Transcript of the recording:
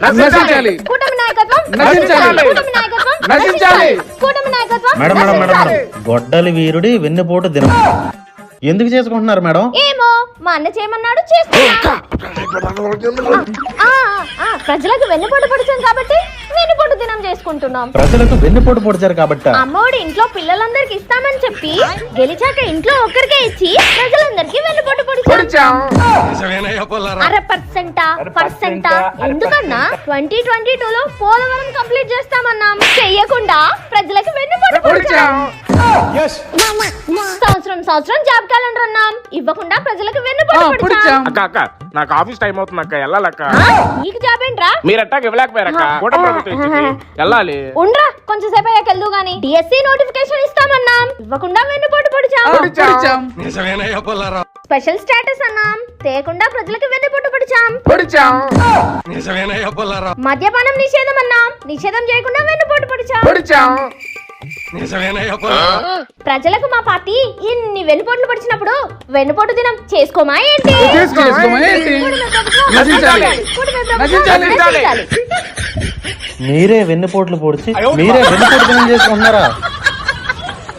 నశించాలి. కూటమి నాయకత్వం నశించాలి. కూటమి నాయకత్వం నశించాలి. కూటమి నాయకత్వం మేడం మేడం మేడం మేడం గొడ్డలి వీరుడి వెన్నుపోటు దినం ఎందుకు చేసుకుంటున్నారు మేడం? ఏమో మా అన్న చేయమన్నాడు చేస్తున్నా. ప్రజలకు వెన్నుపోటు పొడిచాం కాబట్టి వెన్నుపోటు దినం చేసుకుంటున్నాం. ప్రజలకు వెన్నుపోటు పొడిచారు కాబట్టి అమ్మఒడి ఇంట్లో పిల్లలందరికి ఇస్తామని చెప్పి గెలిచాక ఇంట్లో ఒక్కరికే ఇచ్చి ప్రజలందరికీ వెన్నుపోటు పొడిచాం. పర్సెంట్ ఎందుకన్నా 2022లో పోలవరం కంప్లీట్ చేస్తామన్నాం. చెయ్యకుండా ప్రజలకు వెన్నుపోటు పొడిచాం. సంవత్సరం జాబ్ క్యాలెండర్ అన్నాం. ఇవ్వకుండా ప్రజలకు వెన్నుపోటు పొడిచాం. అక్క నాకు ఆఫీస్ టైం అవుతుంది అక్క, వెళ్ళాలక్క. నీకు జాబ్ ఏంట్రా? మీరు అట్టాక ఇవ్వలేకపోయారక్క, కూటమి ప్రభుత్వం ఇచ్చింది, వెళ్ళాలి. ఉండ్రా కొంచెం సేపు అయ్యాక వెళ్దు గాని. డిఎస్సి నోటిఫికేషన్ ఇస్తామన్నాం. ఇవ్వకుండా వెన్నుపోటు పొడిచాం. స్పెషల్ స్టేటస్ అన్నాం. తేకుండా ప్రజలకు వెన్నుపోటు పొడిచాం. మద్యపానం నిషేధం అన్నాం. నిషేధం చేయకుండా వెన్నుపోటు పొడిచాం. ప్రజలకు మా పార్టీ ఇన్ని వెన్నుపోట్లు పొడిచినప్పుడు వెన్నుపోటు దినం చేసుకోమా ఏంటి? మీరే వెన్నుపోట్లు పొడిచి మీరే వెన్నుపోటు దినం చేసుకుంటున్నారా?